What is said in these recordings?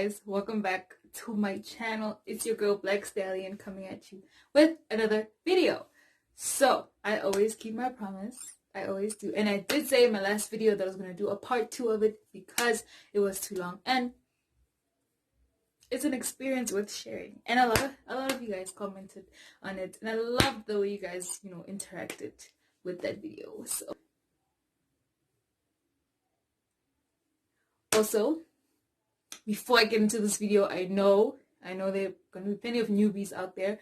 guys, welcome back to my channel. It's your girl Blackstaliyon coming at you with another video. So I always keep my promise. I always do. And I did say in my last video that I was going to do a part 2 of it because it was too long. And it's an experience worth sharing. And a lot of you guys commented on it. And I loved the way you guys, interacted with that video. So also, before I get into this video, I know there are going to be plenty of newbies out there.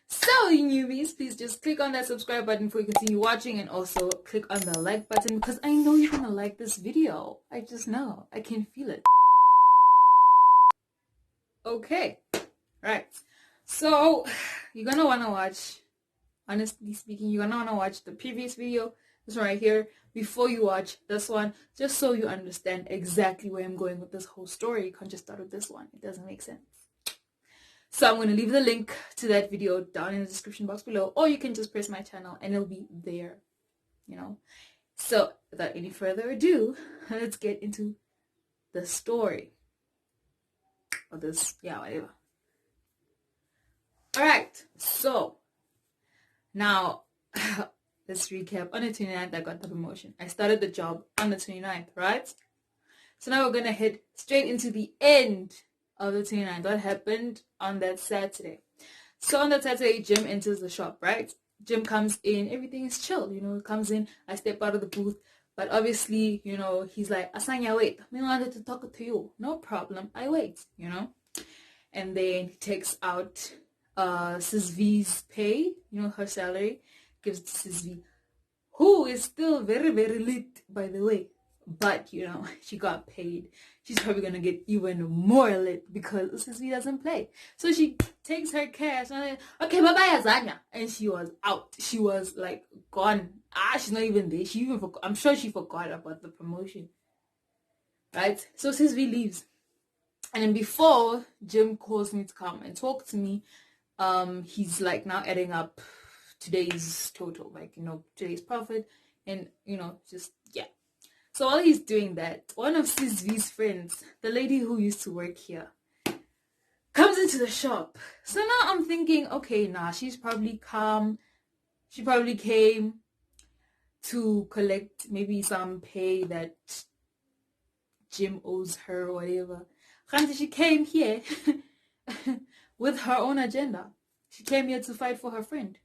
So, you newbies, please just click on that subscribe button before you continue watching, and also click on the like button because I know you're going to like this video. I just know. I can feel it. Okay. Right. So, you're going to want to watch, honestly speaking, you're going to want to watch the previous video, this one right here, before you watch this one, just so you understand exactly where I'm going with this whole story. You can't just start with this one. It doesn't make sense. So I'm going to leave the link to that video down in the description box below, or you can just press my channel and it'll be there, So without any further ado, let's get into the story. Or this, whatever. Alright, so now let's recap. On the 29th, I got the promotion. I started the job on the 29th, right? So now we're going to head straight into the end of the 29th. What happened on that Saturday? So on that Saturday, Jim enters the shop, right? Jim comes in. Everything is chill, comes in. I step out of the booth. But obviously, he's like, Asanya, wait. I wanted to talk to you. No problem. I wait, And then he takes out Sis V's pay, her salary. Gives it to Sis V, who is still very, very lit, by the way. But, she got paid. She's probably going to get even more lit because Sis V doesn't play. So she takes her cash and I'm like, okay, bye-bye, Azanya. And she was out. She was, like, gone. She's not even there. I'm sure she forgot about the promotion. Right? So Sis V leaves. And then before Jim calls me to come and talk to me, he's, like, now adding up today's total, like, today's profit, and so while he's doing that, one of Sis V's friends, the lady who used to work here, comes into the shop. So now I'm thinking, okay, she's probably calm. She probably came to collect maybe some pay that Jim owes her or whatever. She came here with her own agenda. She came here to fight for her friend.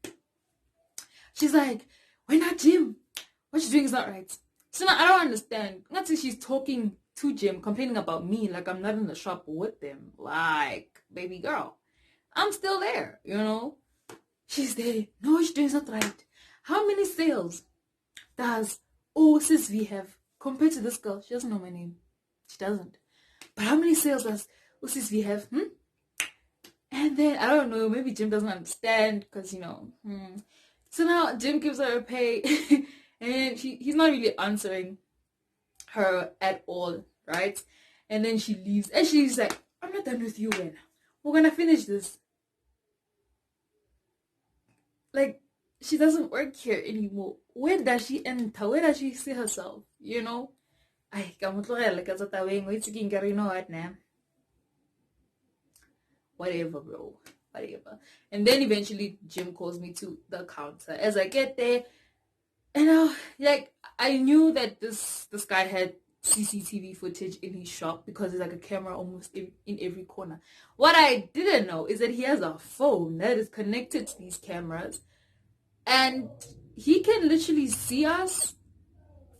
She's like, why not Jim? What she's doing is not right. So now I don't understand. Not that she's talking to Jim, complaining about me, like I'm not in the shop with them. Like, baby girl, I'm still there, She's there. No, what she's doing is not right. How many sales does Sis V have compared to this girl? She doesn't know my name. She doesn't. But how many sales does Sis V have? And then, I don't know, maybe Jim doesn't understand because, So now Jim gives her a pay and he's not really answering her at all, right? And then she leaves. And she's like, I'm not done with you, man. We're going to finish this. Like, she doesn't work here anymore. Where does she enter? Where does she see herself? I can't like what now? Whatever, bro. Whatever. And then eventually Jim calls me to the counter. As I get there, and I knew that this guy had CCTV footage in his shop because there's like a camera almost in every corner. What I didn't know is that he has a phone that is connected to these cameras, and he can literally see us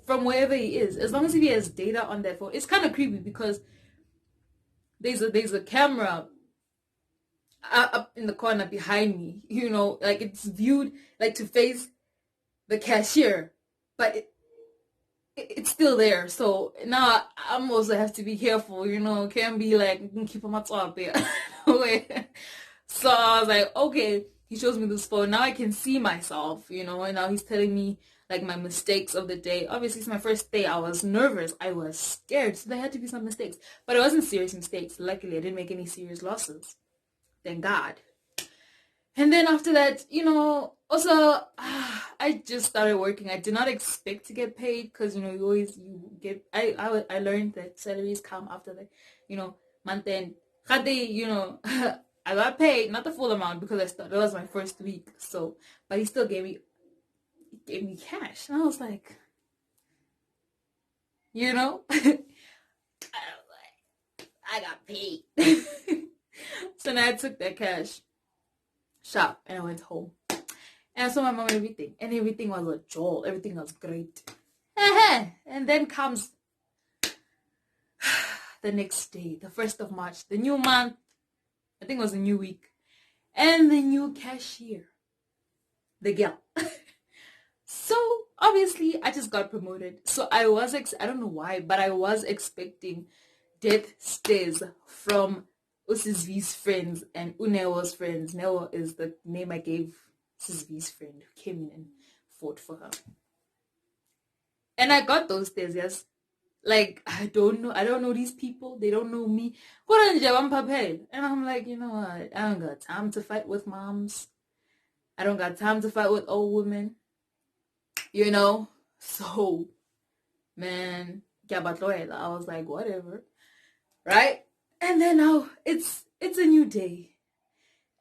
from wherever he is, as long as he has data on that phone. It's kind of creepy because there's a camera up in the corner behind me, like it's viewed like to face the cashier, but it's still there. So now I'm also have to be careful, can't be like keep him up there. So I was like, okay, he shows me this phone. Now I can see myself, and now he's telling me like my mistakes of the day. Obviously it's my first day. I was nervous, I was scared, so there had to be some mistakes, but it wasn't serious mistakes. Luckily I didn't make any serious losses. Thank God. And then after that, also, I just started working. I did not expect to get paid because, I learned that salaries come after the, month end. Had they, I got paid, not the full amount because I started, it was my first week. So, but he still gave me cash. And I was like, I got paid. So now I took that cash, shop, and I went home. And I saw my mom everything. And everything was a joy. Everything was great. And then comes the next day, the 1st of March, the new month. I think it was a new week. And the new cashier. The girl. So, obviously, I just got promoted. So, I don't know why, but I was expecting death stares from Usizvi's friends and Unewa's friends. Newa is the name I gave Usizvi's friend who came in and fought for her. And I got those stares, yes. Like, I don't know these people. They don't know me. And I'm like, you know what? I don't got time to fight with moms. I don't got time to fight with old women. So, man, I was like, whatever. Right? And then now, it's a new day.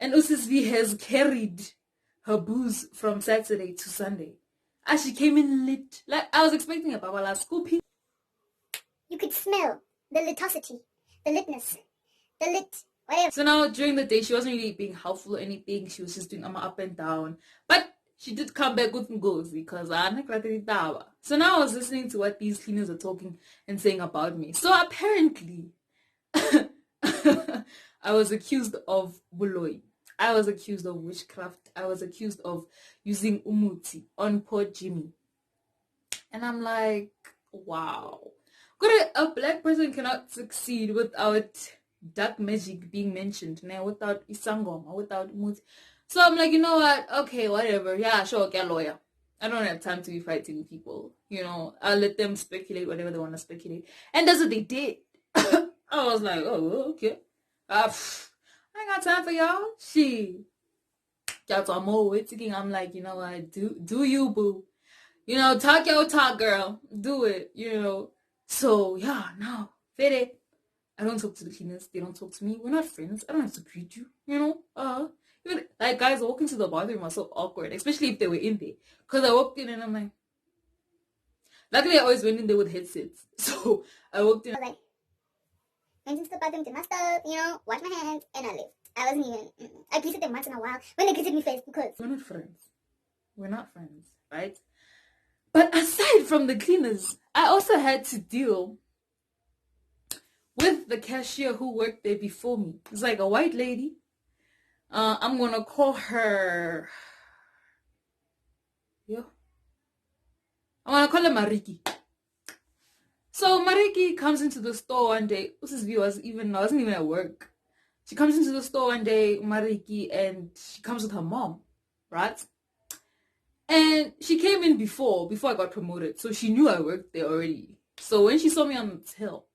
And Usisvi has carried her booze from Saturday to Sunday. And she came in lit. Like, I was expecting a Babala school. You could smell the litosity, the litness, the lit, whatever. So now during the day, she wasn't really being helpful or anything. She was just doing up and down. But she did come back with ngozi because so now I was listening to what these cleaners are talking and saying about me. So apparently, I was accused of buloi. I was accused of witchcraft. I was accused of using umuti on poor Jimmy. And I'm like, wow. A black person cannot succeed without dark magic being mentioned, without isangoma, without umuti. So I'm like, you know what? Okay, whatever. Yeah, sure, get a lawyer. I don't have time to be fighting with people. I'll let them speculate whatever they want to speculate. And that's what they did. I was like, oh, okay. I ain't got time for y'all. Y'all more waiting. I'm like, you know what? Do you, boo? Talk your talk, girl. Do it, So, yeah, now, Fede. I don't talk to the cleaners. They don't talk to me. We're not friends. I don't have to greet you, Even, like, guys walking to the bathroom was so awkward, especially if they were in there. Because I walked in and I'm like... Luckily, I always went in there with headsets. So, I walked in... Like, went into the bathroom, did my stuff, washed my hands, and I left. I wasn't even... I greeted them once in a while when they greeted me first because... We're not friends. We're not friends, right? But aside from the cleaners, I also had to deal with the cashier who worked there before me. It's like a white lady. I'm gonna call her... I'm gonna call her Mariki. So Mariki comes into the store one day. I wasn't even at work. She comes into the store one day, Mariki, and she comes with her mom, right? And she came in before I got promoted, so she knew I worked there already. So when she saw me on the till,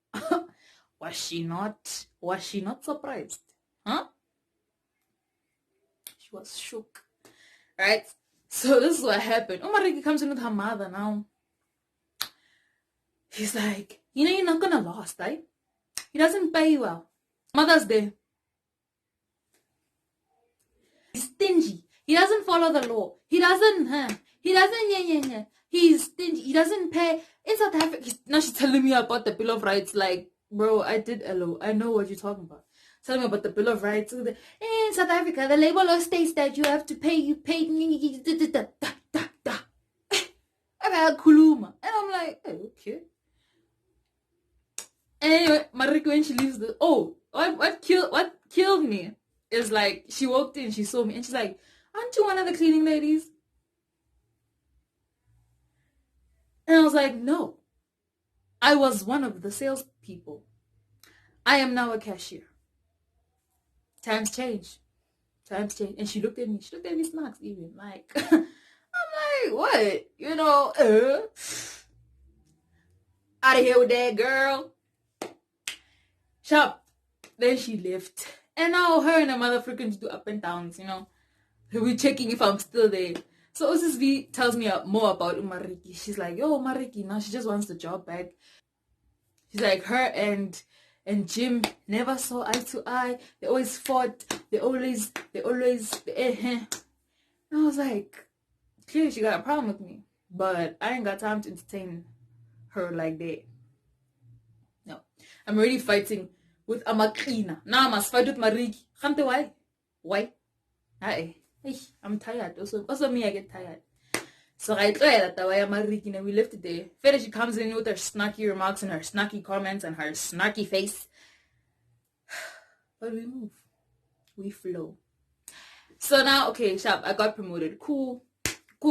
was she not surprised? Huh? She was shook. Right? So this is what happened. Mariki comes in with her mother now. He's like, you're not gonna last, eh? He doesn't pay you well. Mother's there. He's stingy. He doesn't follow the law. He's stingy. He doesn't pay. In South Africa, now she's telling me about the Bill of Rights. Like, bro, I did LO. I know what you're talking about. Telling me about the Bill of Rights. In South Africa, the labor law states that you have to pay. You pay. And I'm like, okay. And anyway, Mariko, when she leaves what killed me is like, she walked in, she saw me, and she's like, aren't you one of the cleaning ladies? And I was like, no. I was one of the salespeople. I am now a cashier. Times change. And she looked at me. She looked at me smart even. Like, I'm like, what? Out of here with that, girl. Shop. Then she left. And now her and her mother freaking do up and downs, We're checking if I'm still there. So OSSV tells me more about Mariki. She's like, yo, Mariki, now she just wants the job back. She's like, her and and Jim never saw eye to eye. They always fought. They always. And I was like, clearly she got a problem with me, but I ain't got time to entertain her like that. No, I'm already fighting with a Makina. Now I must fight with Mariki. Khante, why? Why? I'm tired. Also me, I get tired. So I tried that way. And we left it there. First, she comes in with her snarky remarks and her snarky comments and her snarky face. But we move. We flow. So now, okay, sharp. I got promoted. Cool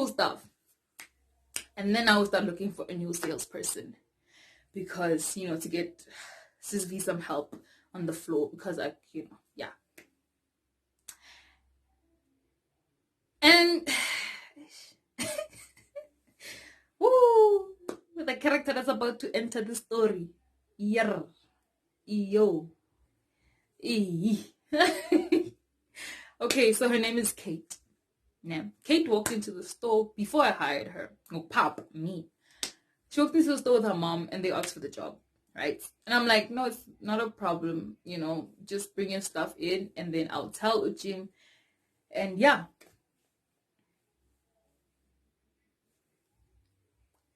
stuff. And then I will start looking for a new salesperson because, to get Sis V some help on the floor because yeah. And woo, with the character that's about to enter the story. Yo. Okay, so her name is Kate. Now, Kate walked into the store before I hired her. No, Pop, me. She walked into the store with her mom and they asked for the job, right? And I'm like, no, it's not a problem. Just bring your stuff in and then I'll tell Ujim. And yeah.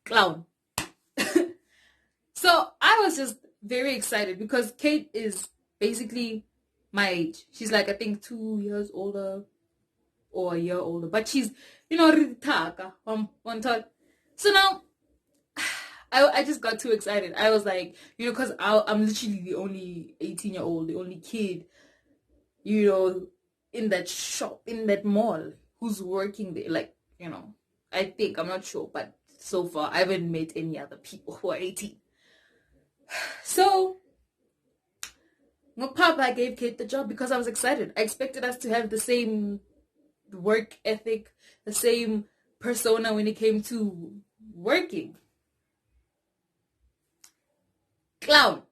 Clown. So I was just very excited because Kate is basically my age. She's like, I think 2 years older or a year older, but she's, really taka one thought. So now I just got too excited. I was like, because I'm literally the only 18-year-old, the only kid, in that shop, in that mall, who's working there. Like, I think, I'm not sure, but so far I haven't met any other people who are 18. So I gave Kate the job because I was excited. I expected us to have the same work ethic, the same persona when it came to working. Clown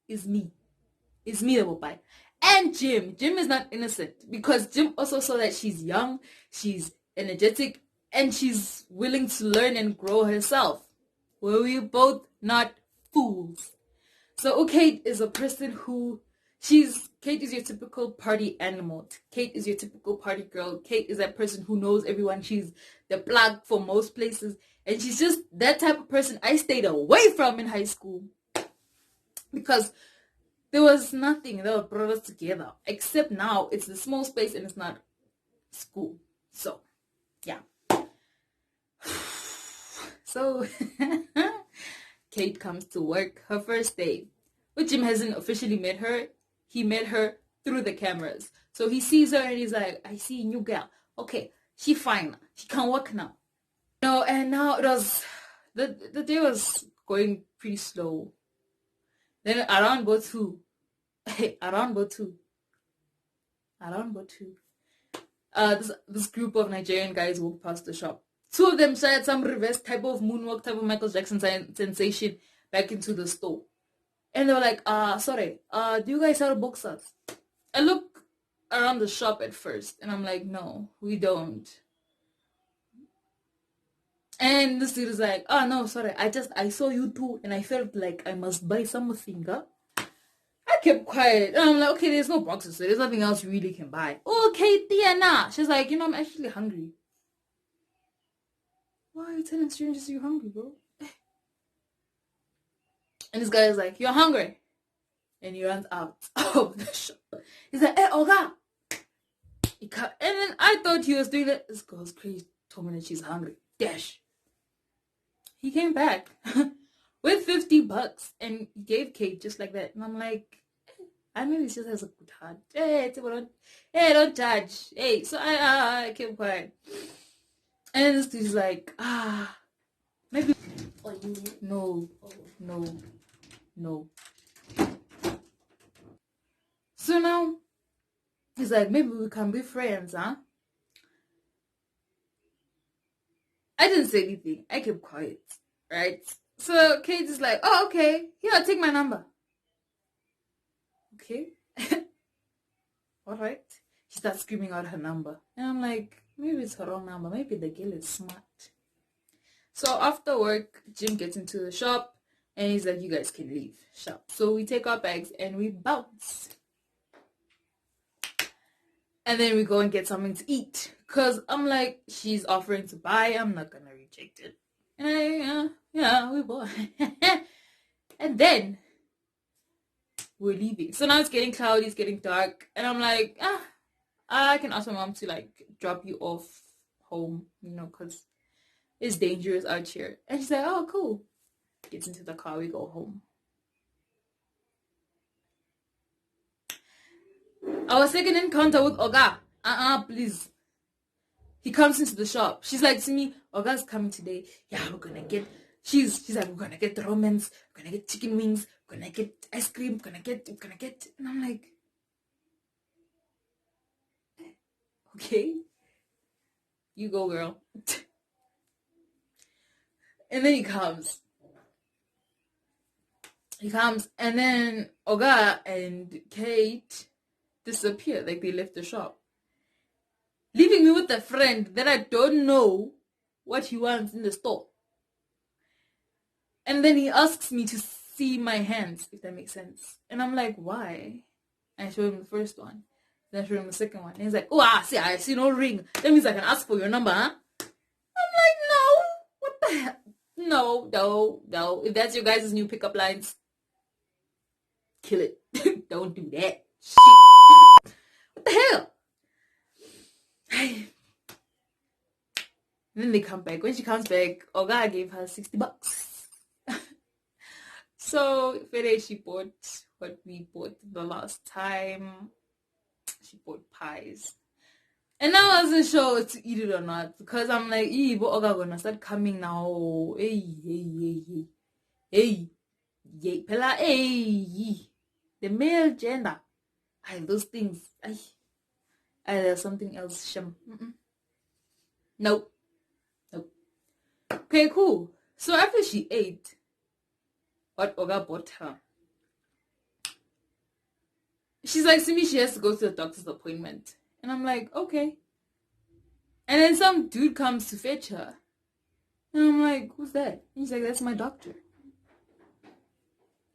is me. It's me that will buy. And Jim is not innocent because Jim also saw that she's young, she's energetic, and she's willing to learn and grow herself. Were we both not fools? So Kate is a person who Kate is your typical party animal. Kate is your typical party girl. Kate is that person who knows everyone. She's the plug for most places. And she's just that type of person I stayed away from in high school. Because there was nothing that brought us together. Except now it's a small space and it's not school. So, yeah. So, Kate comes to work her first day. But Jim hasn't officially met her. He met her through the cameras. So he sees her and he's like, I see a new girl. Okay, she fine. She can work now. And now it was, the day was going pretty slow. Then around about two, this group of Nigerian guys walked past the shop. Two of them shared some reverse type of moonwalk, type of Michael Jackson sensation back into the store. And they were like, sorry, do you guys sell boxers? I look around the shop at first and I'm like, no, we don't. And this dude is like, oh no, sorry, I saw you too and I felt like I must buy something. Huh? I kept quiet. And I'm like, okay, there's no boxes, so there's nothing else you really can buy. Okay, Diana. She's like, I'm actually hungry. Why are you telling strangers you're hungry, bro? And this guy is like, you're hungry. And he runs out of the shop. He's like, hey, Oga. And then I thought he was doing that. This girl's crazy. Told me that she's hungry. Dash. He came back with $50 and he gave Kate just like that. And I'm like, I know he just has a good heart. Hey, don't judge. Hey, so I kept quiet. And this dude's like, maybe. No. So now, he's like, maybe we can be friends, huh? I didn't say anything. I kept quiet, right? So Kate is like, oh, okay. Yeah, take my number. Okay. All right. She starts screaming out her number. And I'm like, maybe it's her wrong number. Maybe the girl is smart. So after work, Jim gets into the shop. And he's like, you guys can leave. Sure. So we take our bags and we bounce. And then we go and get something to eat. Because I'm like, she's offering to buy. I'm not going to reject it. And we bought. And then we're leaving. So now it's getting cloudy. It's getting dark. And I'm like, I can ask my mom to like drop you off home, because it's dangerous out here. And she's like, oh, cool. Gets into the car. We go home. Our second encounter with Oga. Please. He comes into the shop. She's like to me, Oga's coming today. Yeah, we're gonna get. She's like, we're gonna get romans. We're gonna get chicken wings. We're gonna get ice cream. We're gonna get. And I'm like, okay, you go, girl. And then he comes, and then Oga and Kate disappear. Like they left the shop, leaving me with a friend that I don't know what he wants in the store. And then he asks me to see my hands, if that makes sense. And I'm like, why? I show him the first one. Then I show him the second one. And he's like, oh, I see no ring. That means I can ask for your number, huh? I'm like, no. What the hell? No. If that's your guys' new pickup lines, kill it. Don't do that. Shit. What the hell? And then they come back. When she comes back, Oga gave her $60. So Fede, she bought what we bought the last time. She bought pies. And I wasn't sure to eat it or not, because I'm like, but Oga gonna start coming now. Hey. Pela, the male gender. Those things. There's something else. Shem. Nope. Okay, cool. So after she ate what Oga bought her, she's like, to me, she has to go to the doctor's appointment. And I'm like, okay. And then some dude comes to fetch her. And I'm like, who's that? And he's like, that's my doctor.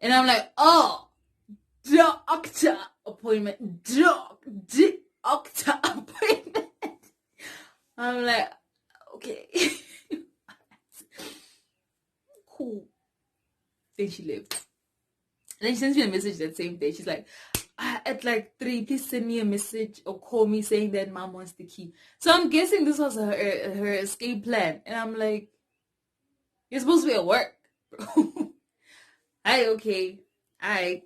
And I'm like, oh, doctor appointment. Doctor appointment. I'm like, okay. Cool. Then she left. And then she sends me a message that same day. She's like, at like 3, please send me a message or call me saying that mom wants the key. So I'm guessing this was her escape plan. And I'm like, you're supposed to be at work, bro. Okay. Alright.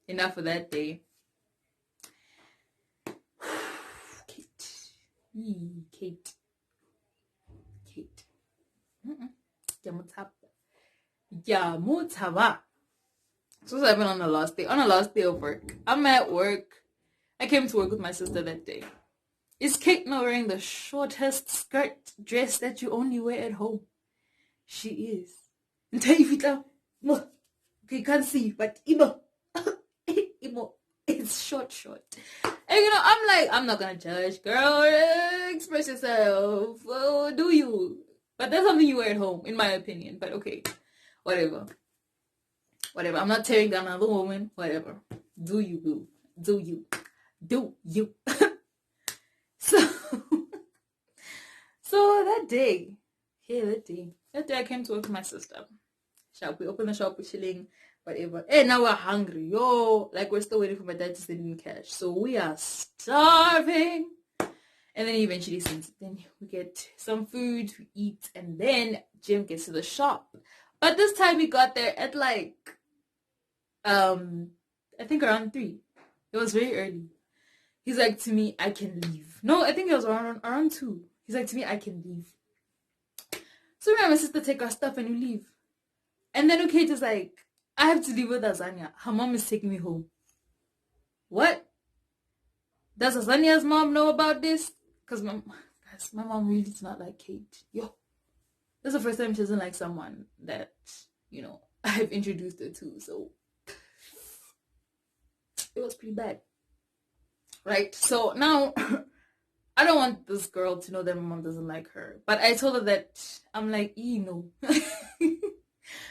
Enough of that day. Kate. Yamutaba. So what's happened on the last day? On the last day of work. I'm at work. I came to work with my sister that day. Is Kate not wearing the shortest skirt dress that you only wear at home? She is. Okay, you can't see, but Imo, it's short. And I'm like, I'm not gonna judge, girl. Express yourself. Oh, do you? But that's something you wear at home, in my opinion. But okay, whatever. I'm not tearing down another woman. Whatever. Do you, boo? Do you? So that day I came to work with my sister. We opened the shop, we're chilling, whatever. Hey, now we're hungry, yo. Like, we're still waiting for my dad to send me cash. So we are starving. And then he eventually sends it. Then we get some food, we eat, and then Jim gets to the shop. But this time we got there at like, I think around 3. It was very early. He's like to me, I can leave. No, I think it was around 2. He's like to me, I can leave. So me and my sister take our stuff and we leave. And then Kate is like, I have to leave with Azania. Her mom is taking me home. What? Does Azania's mom know about this? Because my mom really does not like Kate. Yo. This is the first time she doesn't like someone that, I've introduced her to. So it was pretty bad. Right? So now, I don't want this girl to know that my mom doesn't like her. But I told her that, I'm like, no.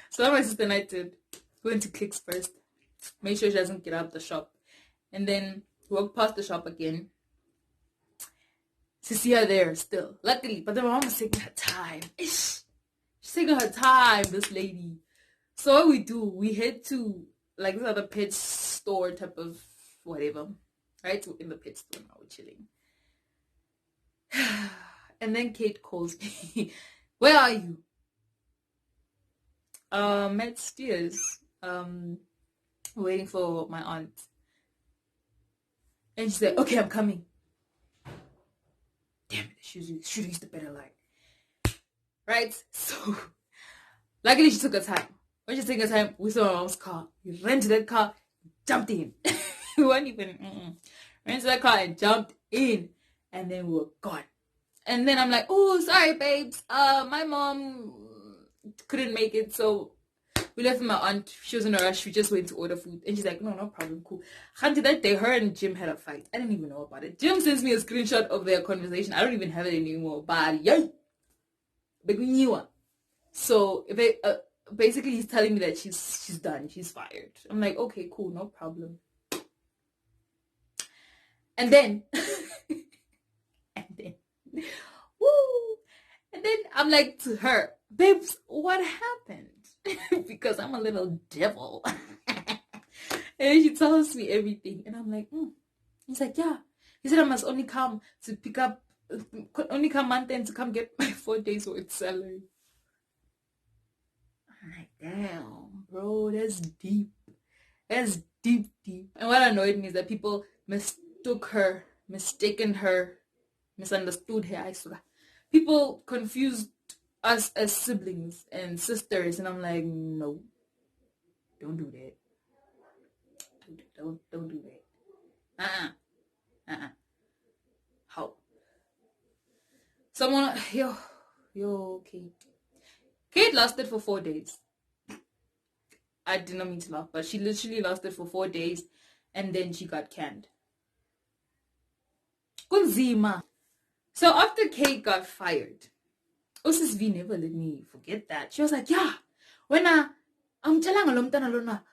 So what my sister and I did, we went to Clicks first, make sure she doesn't get out of the shop, and then walk past the shop again to see her there still. Luckily, but the mom was taking her time. She's taking her time, this lady. So what we do, we head to like this other pet store type of whatever, right? So in the pet store now, we're chilling. And then Kate calls me. Where are you? At Steers. Waiting for my aunt. And she said, okay, I'm coming. Damn it, she should have used the better line. Right? So, luckily she took her time. When she took her time, we saw my mom's car. We ran to that car, jumped in. We weren't even, ran to that car and jumped in. And then we were gone. And then I'm like, oh, sorry, babes. My mom couldn't make it, so we left with my aunt. She was in a rush. We just went to order food. And she's like, no problem, cool. Khanti, that day, her and Jim had a fight. I didn't even know about it. Jim sends me a screenshot of their conversation. I don't even have it anymore. But yay! Big new one. So basically, he's telling me that she's done. She's fired. I'm like, okay, cool, no problem. And then... woo! And then I'm like to her, babes, what happened? Because I'm a little devil. And she tells me everything. And I'm like, He's like, yeah. He said I must only come to pick up, only come month end to come get my 4 days worth salary. I'm like, damn, bro, that's deep. That's deep. And what annoyed me is that people mistook her, mistaken her, misunderstood her. People confused us as siblings and sisters, and I'm like, no, don't do that. Don't do that. How? Someone, yo, Kate lasted for 4 days. I did not mean to laugh, but she literally lasted for 4 days, and then she got canned. Kunzima. So after Kate got fired, Osis V never let me forget that. She was like, yeah, when I'm telling alomtana lona,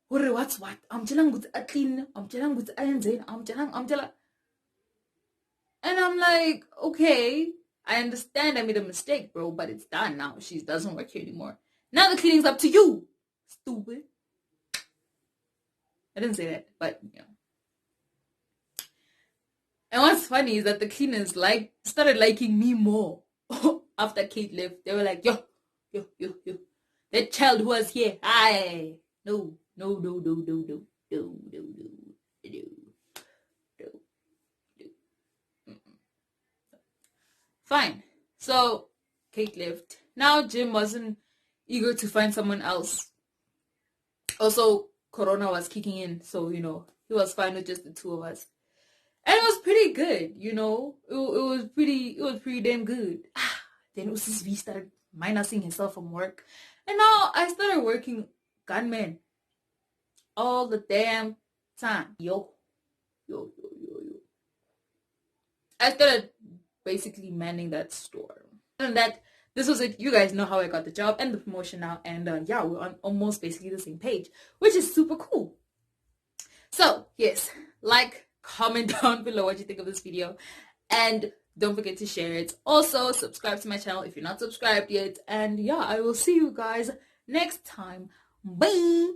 what's what? I'm telling with a clean, I'm telling with I'm telling. And I'm like, okay, I understand I made a mistake, bro, but it's done now. She doesn't work here anymore. Now the cleaning's up to you. Stupid. I didn't say that, but you know. And what's funny is that the cleaners started liking me more after Kate left. They were like, yo. That child who was here, no. Fine. So Kate left. Now Jim wasn't eager to find someone else. Also, Corona was kicking in, so he was fine with just the two of us. And it was pretty good, It was pretty damn good. Then Usis V started minusing himself from work. And now I started working gunman all the damn time. Yo. I started basically manning that store. And this was it. You guys know how I got the job and the promotion now. And we're on almost basically the same page, which is super cool. So, yes, comment down below what you think of this video. And don't forget to share it. Also, subscribe to my channel if you're not subscribed yet. And I will see you guys next time. Bye!